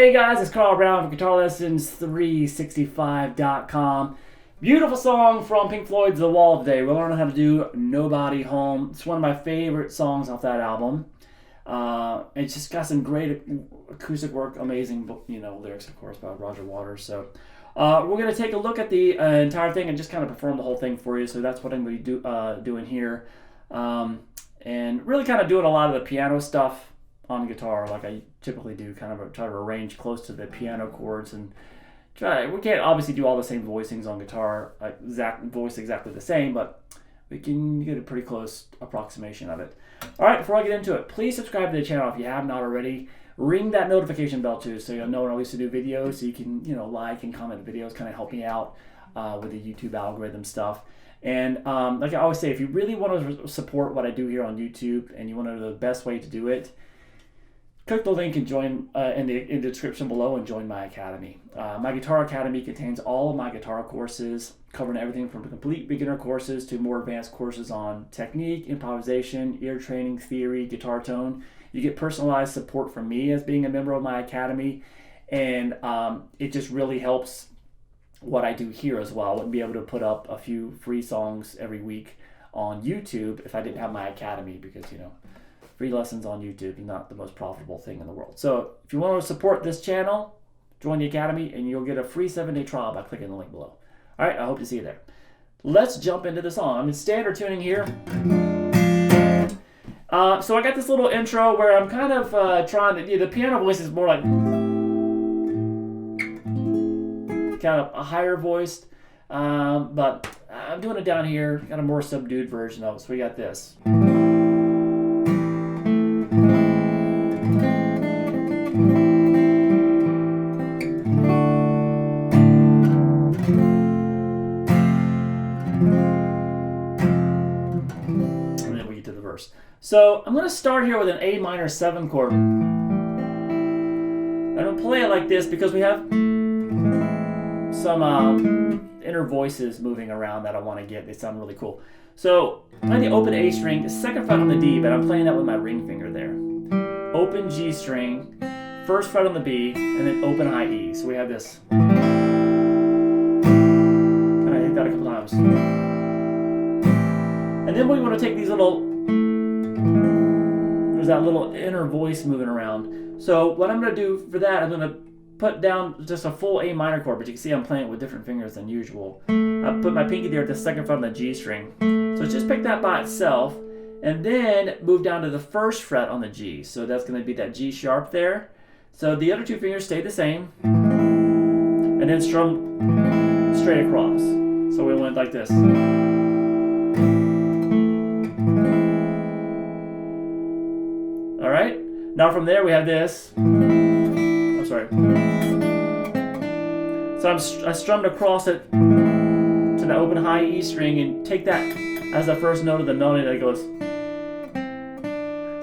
Hey guys, it's Carl Brown from GuitarLessons365.com. Beautiful song from Pink Floyd's The Wall today. We're learning how to do Nobody Home. It's one of my favorite songs off that album. It's just got some great acoustic work, amazing, lyrics, of course, by Roger Waters. So we're going to take a look at the entire thing and just kind of perform the whole thing for you. So that's what I'm going to be doing here. And really kind of doing a lot of the piano stuff on guitar like I typically do, kind of try to arrange close to the piano chords and we can't obviously do all the same voicings on guitar, voice exactly the same, but we can get a pretty close approximation of it. All right, before I get into it, please subscribe to the channel if you have not already. Ring that notification bell too, so you'll know when I release a new video, so you can like and comment the videos, kind of help me out with the YouTube algorithm stuff. And like I always say, if you really want to support what I do here on YouTube and you want to know the best way to do it, click the link and join in the description below and join my academy. My Guitar Academy contains all of my guitar courses, covering everything from complete beginner courses to more advanced courses on technique, improvisation, ear training, theory, guitar tone. You get personalized support from me as being a member of my academy, and it just really helps what I do here as well. I wouldn't be able to put up a few free songs every week on YouTube if I didn't have my academy, because free lessons on YouTube is not the most profitable thing in the world. So if you want to support this channel, join the academy and you'll get a free 7-day trial by clicking the link below. All right, I hope to see you there. Let's jump into the song. I'm in standard tuning here. So I got this little intro where I'm kind of trying to, the piano voice is more like kind of a higher voiced, but I'm doing it down here, got a more subdued version of it. So we got this. So I'm going to start here with an A minor 7 chord. I'm going to play it like this because we have some inner voices moving around that I want to get. They sound really cool. So I'm playing the open A string, the 2nd fret on the D, but I'm playing that with my ring finger there. Open G string, 1st fret on the B, and then open high E. So we have this. Kind of hit that a couple times. And then we want to take these little, there's that little inner voice moving around. So what I'm going to do for that, I'm going to put down just a full A minor chord, but you can see I'm playing it with different fingers than usual. I put my pinky there at the 2nd fret on the G string. So just pick that by itself, and then move down to the 1st fret on the G. So that's going to be that G sharp there. So the other 2 fingers stay the same, and then strum straight across. So we went like this. All right. Now from there we have this. I'm sorry. So I strummed across it to the open high E string and take that as the first note of the melody that goes.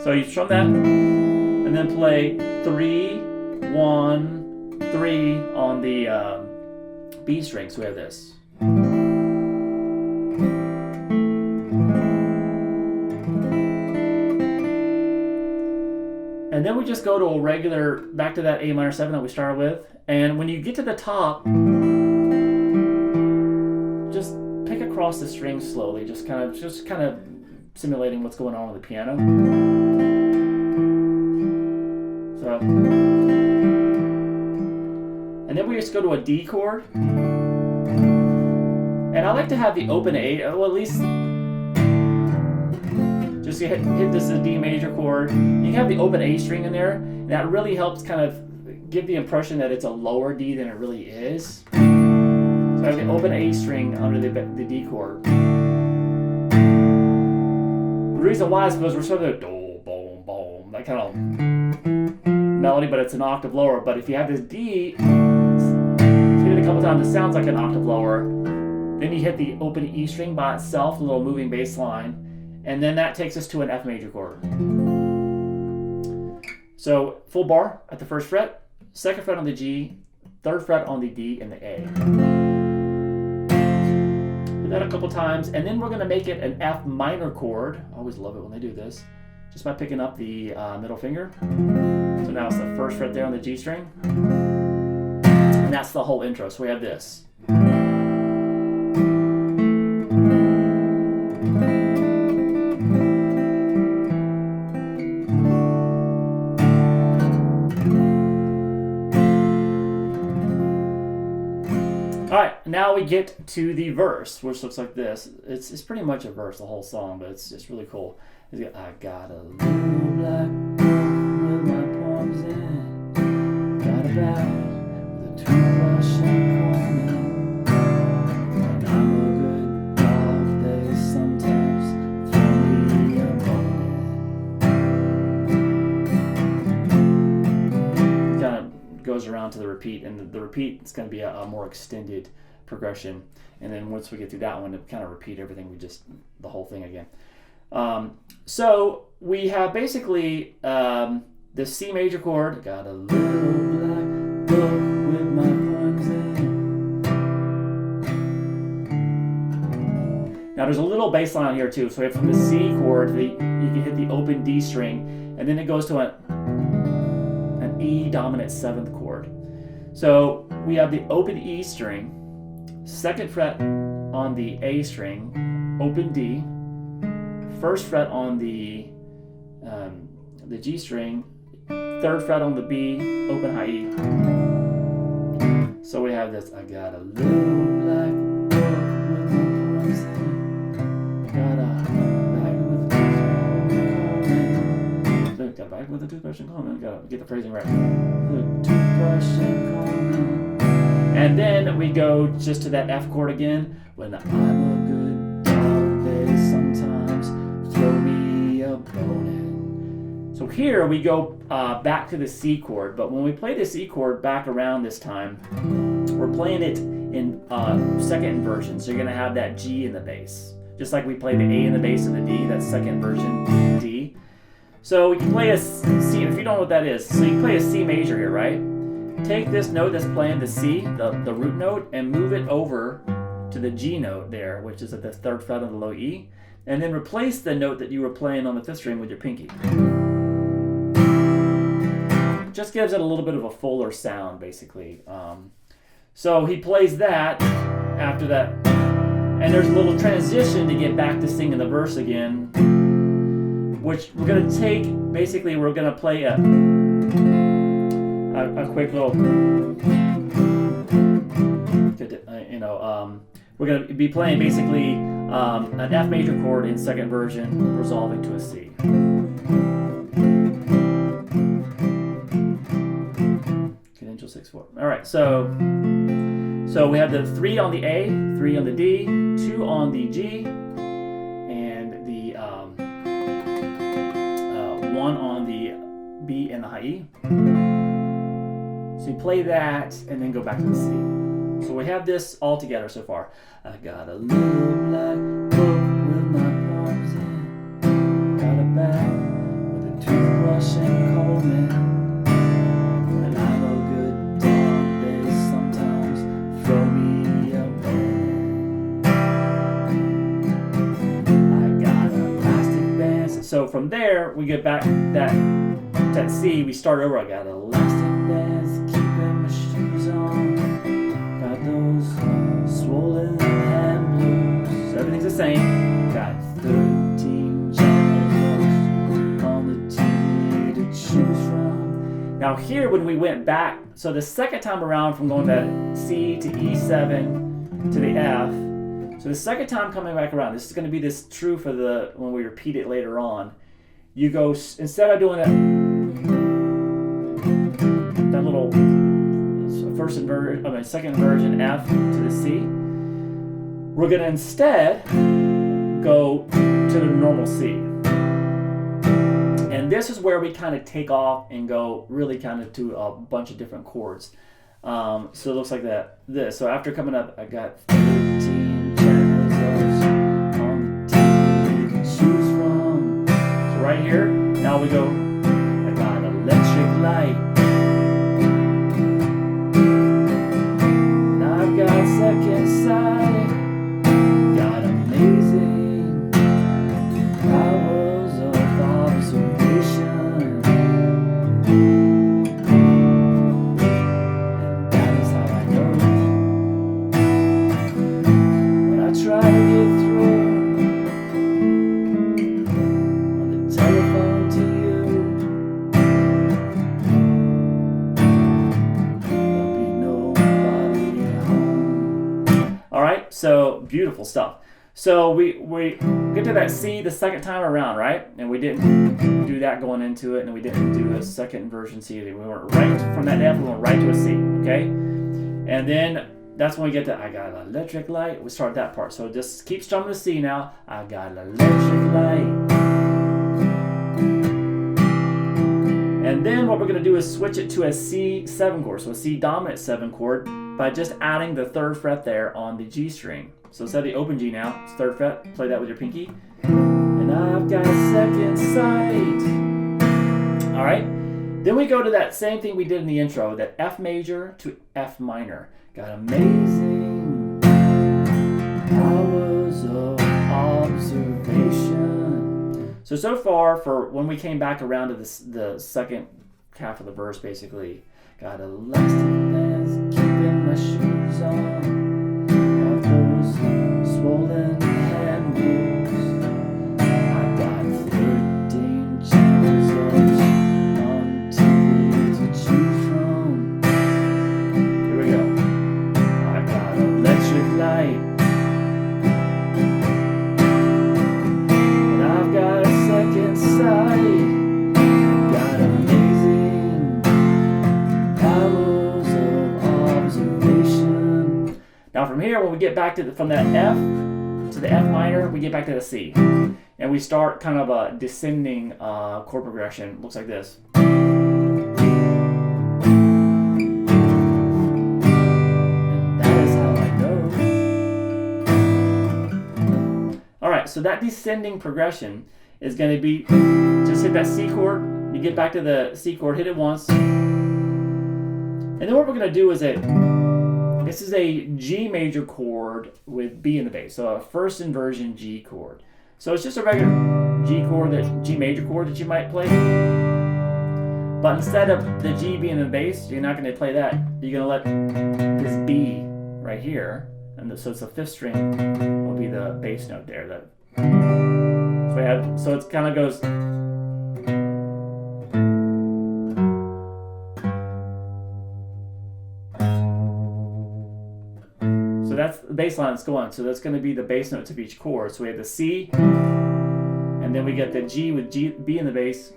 So you strum that and then play 3, 1, 3 on the B string. So we have this. And then we just go to a regular, back to that A minor 7 that we started with. And when you get to the top, just pick across the string slowly, just kind of simulating what's going on with the piano. So, and then we just go to a D chord. And I like to have the open A, well, at least just hit this as a D major chord. You can have the open A string in there, and that really helps kind of give the impression that it's a lower D than it really is. So I have the open A string under the D chord. The reason why is because we're sort of do, boom, boom, that kind of melody, but it's an octave lower. But if you have this D, hit it a couple times, it sounds like an octave lower. Then you hit the open E string by itself, a little moving bass line. And then that takes us to an F major chord. So full bar at the 1st fret, 2nd fret on the G, 3rd fret on the D and the A. Do that a couple times, and then we're going to make it an F minor chord. I always love it when they do this. just by picking up the middle finger. So now it's the first fret there on the G string. And that's the whole intro. So we have this. Alright, now we get to the verse, which looks like this. It's pretty much a verse, the whole song, but it's just really cool. I got a little black book with my poems in. Got a bag with a toothbrush and comb. And I'm a good dog, they sometimes throw me a bone. Kind of goes around to the repeat, and the repeat is going to be a more extended progression. And then once we get through that one, to kind of repeat everything, the whole thing again. So we have basically the C major chord. Got a little black book with my poems in. Now there's a little bass line here too. So we have from the C chord, you can hit the open D string, and then it goes to an E dominant 7th chord. So we have the open E string, 2nd fret on the A string, open D, 1st fret on the G string, 3rd fret on the B, open high E. So we have this. I got a little black book with my poems in. Got a bag with a toothbrush and comb. Gotta get the phrasing right. The toothbrush and comb. And then we go just to that F chord again. When I'm a good dog, they sometimes throw me a bone in. So here we go back to the C chord, but when we play the C chord back around this time, we're playing it in 2nd inversion. So you're gonna have that G in the bass. Just like we play the A in the bass and the D, that's 2nd inversion D. So we can play a C, if you don't know what that is, so you can play a C major here, right? Take this note that's playing the C, the root note, and move it over to the G note there, which is at the 3rd fret of the low E, and then replace the note that you were playing on the 5th string with your pinky. Just gives it a little bit of a fuller sound, basically. So he plays that after that, and there's a little transition to get back to singing the verse again, which we're going to take. Basically, we're going to play a quick little, we're going to be playing basically an F major chord in 2nd version, resolving to a C. Cadential 6/4. All right, so we have the 3 on the A, 3 on the D, 2 on the G, and the 1 on the B and the high E. So you play that and then go back to the C. So we have this all together so far. I got a little black book with my poems in. Got a bag with a toothbrush and comb in. When I'm a good dog, they sometimes throw me a bone. I got a plastic band. So from there, we get back that C. We start over. I got elastic bands keeping my shoes on. Got those swollen hand blues. Everything's the same. Got 13 channels on the TV to choose from. Now here, when we went back, so the second time around from going to C to E7 to the F, so the second time coming back around, this is going to be this true for when we repeat it later on. You go, instead of doing that little second inversion F to the C, we're going to instead go to the normal C. And this is where we kind of take off and go really kind of to a bunch of different chords. So it looks like this. So after coming up, I got 13 channels on the TV to choose from. So right here, now we go, I got electric light. And I've got second sight. Got amazing powers of observation. beautiful stuff. So we get to that C the second time around, right? And we didn't do that going into it, and we didn't do a second inversion C. We went right from that F, we went right to a C, okay? And then that's when we get to I got an electric light. We start that part. So just keep strumming the C now. I got an electric light. And then what we're going to do is switch it to a C7 chord, so a C dominant 7 chord, by just adding the 3rd fret there on the G string. So instead of the open G now, it's 3rd fret, play that with your pinky. And I've got second sight. All right, then we go to that same thing we did in the intro, that F major to F minor. Got amazing powers of observation. So far, for when we came back around to the second half of the verse, basically, got elastic keeping my shoes on, of those swollen hand moves. I got 13 channels on TV to choose from. Here we go. I got electric light. Inside, got amazing powers of observation. Now from here, when we get back to from that F to the F minor, we get back to the C, and we start kind of a descending chord progression. Looks like this. And that is how I know. All right, so that descending progression is going to be, just hit that C chord, you get back to the C chord, hit it once, and then what we're going to do is this is a G major chord with B in the bass, so a first inversion G chord. So it's just a regular G chord, G major chord that you might play, but instead of the G being in the bass, you're not going to play that. You're going to let this B right here, and so it's the 5th string will be the bass note there. So it kind of goes. So that's the bass line that's going. So that's going to be the bass notes of each chord. So we have the C, and then we get the G with B in the bass.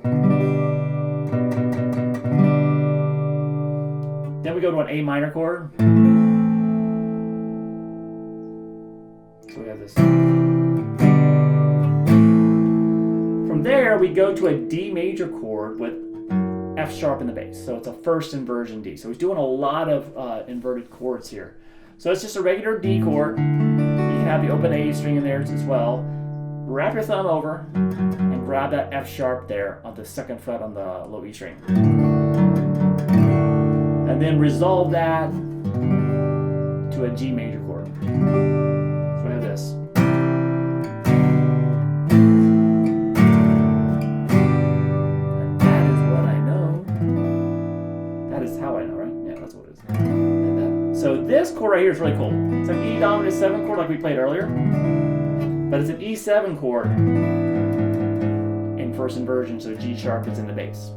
Then we go to an A minor chord. So we have this. From there, we go to a D major chord with F sharp in the bass. So it's a first inversion D. So he's doing a lot of inverted chords here. So it's just a regular D chord. You can have the open A string in there as well. Wrap your thumb over and grab that F sharp there on the 2nd fret on the low E string. And then resolve that to a G major chord. So we have this. So this chord right here is really cool. It's an E dominant 7 chord like we played earlier, but it's an E7 chord in first inversion, so G sharp is in the bass.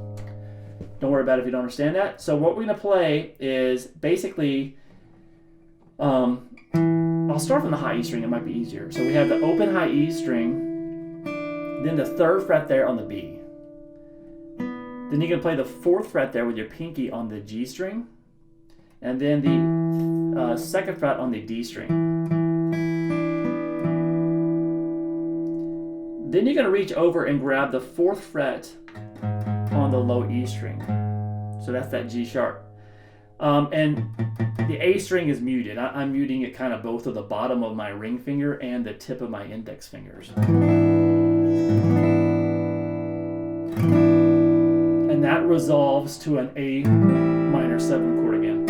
Don't worry about it if you don't understand that. So what we're going to play is basically, I'll start from the high E string, it might be easier. So we have the open high E string, then the 3rd fret there on the B. Then you're going to play the 4th fret there with your pinky on the G string, and then the 2nd fret on the D string. Then you're going to reach over and grab the 4th fret on the low E string. So that's that G sharp. And the A string is muted. I'm muting it kind of both of the bottom of my ring finger and the tip of my index fingers. And that resolves to an A minor 7 chord again.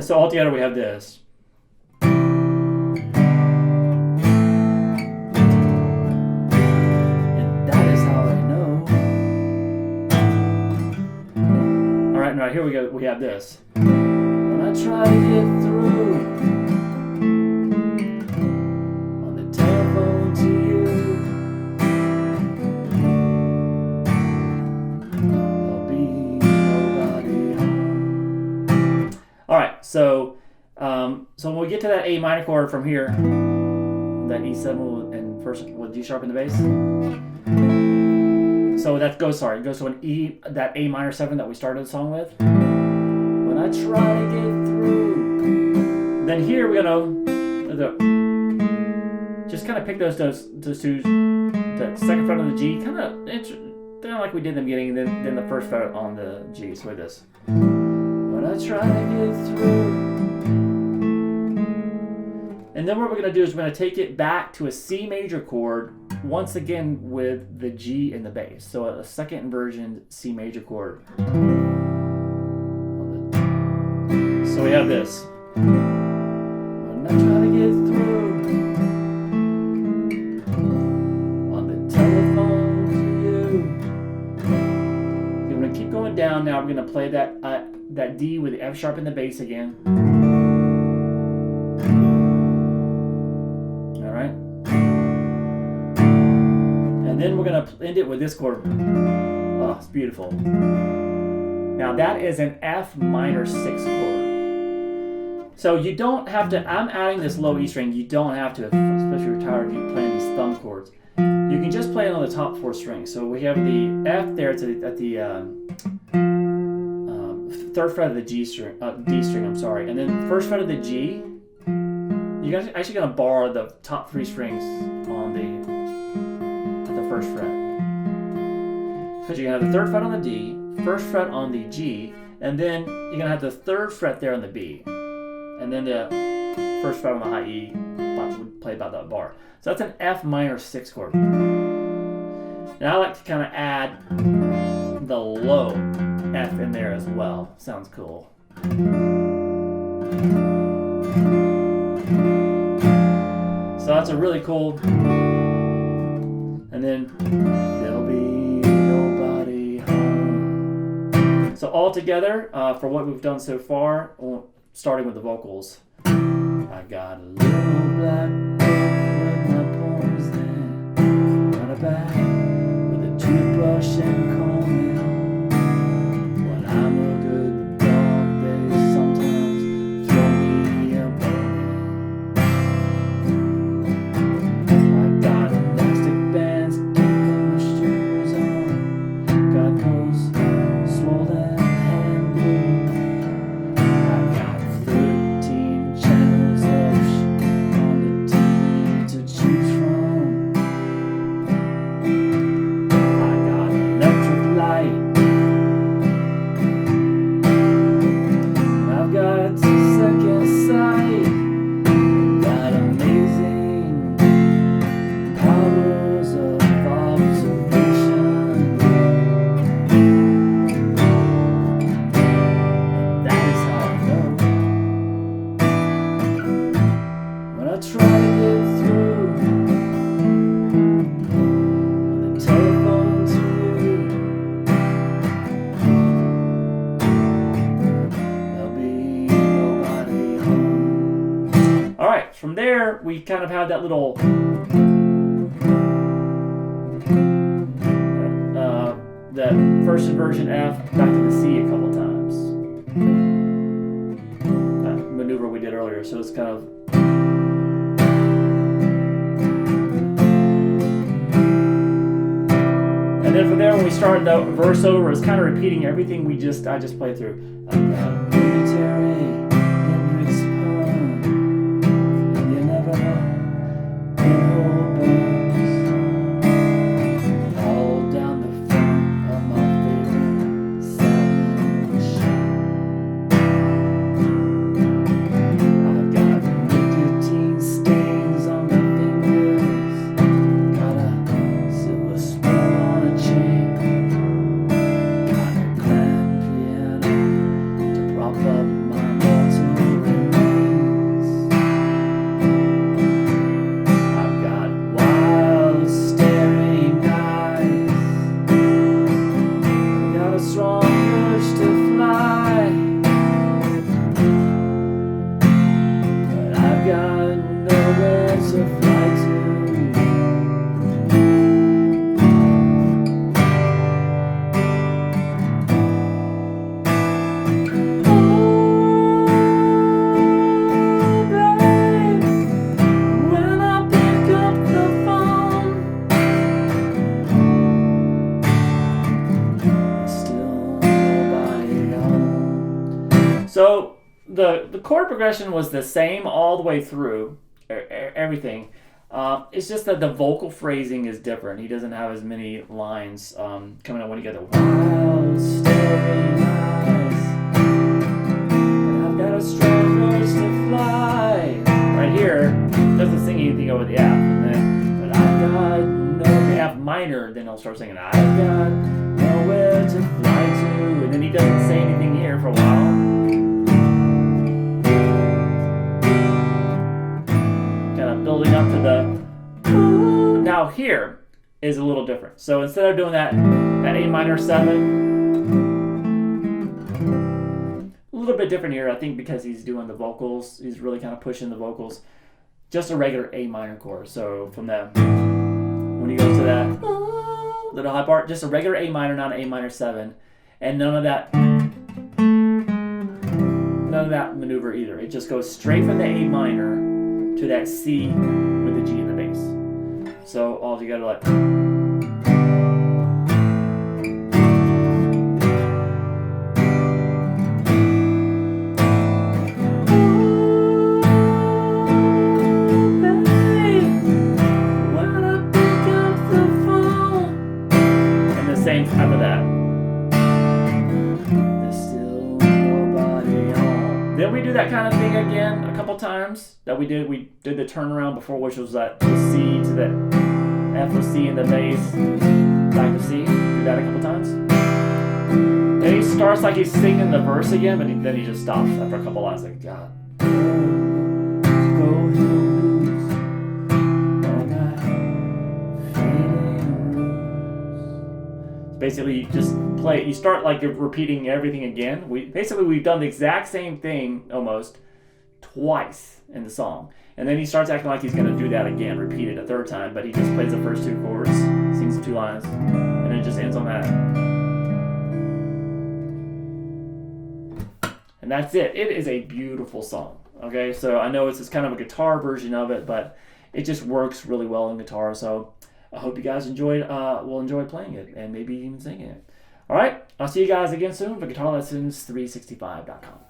So altogether we have this. And that is how I know. All right, now here we go. We have this. When I try to get through on the telephone to you, there'll be nobody home. All right, so when we get to that A minor chord from here, that E7 and first with G sharp in the bass. So that goes, sorry, it goes to an E, that A minor 7 that we started the song with. When I try to get through. Then here we're gonna just kind of pick those two, the second fret on the G, kind of like we did in the beginning, and then the first fret on the G. So like this. When I try to get through. And then what we're going to do is we're going to take it back to a C major chord, once again with the G in the bass. So a second inversion C major chord. So we have this. When I try to get through on the telephone to you. We're going to keep going down now. We're going to play that D with the F sharp in the bass again. And then we're going to end it with this chord. Oh, it's beautiful. Now that is an F minor 6 chord. So you don't have to, I'm adding this low E string, you don't have to, especially if you're tired of playing these thumb chords. You can just play it on the top 4 strings. So we have the F there at the third fret of the D string, I'm sorry. And then first fret of the G, you're actually going to borrow the top 3 strings on the first fret. Because you're going to have the third fret on the D, first fret on the G, and then you're going to have the third fret there on the B. And then the first fret on the high E would play about that bar. So that's an F minor 6 chord. Now I like to kind of add the low F in there as well. Sounds cool. So that's a really cool. And then there'll be nobody home. So all together, for what we've done so far, starting with the vocals. I got a little black book with my poems there. Got a bag with a toothbrush and comb it. When I'm a good dog, they sometimes throw me a bone. I got elastic bands keeping my shoes on. Got those swollen hand blues. I got 13 channels on the TV to choose from. I got electric light. I've got second sight. Got amazing powers of observation. That is how I know. When I try to get through on the telephone to you, there'll be nobody home. Alright, from there we kind of have that little that first inversion F back to the C a couple times. That maneuver we did earlier, so it's kind of. And then from there, when we start the verse over, it's kind of repeating everything I just played through. I got military in its home, and you never know when whole bones all down the front of my favorite sandwich. I've got nicotine stains on my fingers. Got a silver spoon on a chain. Got a grand piano to prop up my mortal remains. I've got wild staring eyes. Got a strong urge to fly. But I've got nowhere to fly to. Oh, babe, when I pick chord progression was the same all the way through, everything. It's just that the vocal phrasing is different. He doesn't have as many lines coming out when you get the wild starry eyes. And I've got a strong urge to fly. Right here, doesn't sing anything over the F. And then, but I've got no F minor. Then he'll start singing, I've got nowhere to fly to. And then he doesn't say anything here for a while. Building up to the now here is a little different. So instead of doing that A minor 7, a little bit different here, I think, because he's doing the vocals. He's really kind of pushing the vocals. Just a regular A minor chord. So from that, when he goes to that little high part, just a regular A minor, not an A minor 7, and none of that maneuver either. It just goes straight from the A minor to that C with the G in the bass. So all you gotta like. And the same after that. Then we do that kind of thing again a couple times that we did. We did the turnaround before, which was that C to the F with C in the bass, back to C. Do that a couple times. Then he starts like he's singing the verse again, but then he just stops after a couple lines. Like, God. Basically, you just play. You start like repeating everything again. We've done the exact same thing almost twice in the song, and then he starts acting like he's going to do that again, repeat it a third time. But he just plays the first 2 chords, sings 2 lines, and it just ends on that. And that's it. It is a beautiful song. Okay, so I know it's just kind of a guitar version of it, but it just works really well on guitar. So I hope you guys will enjoy playing it and maybe even singing it. All right, I'll see you guys again soon for GuitarLessons365.com.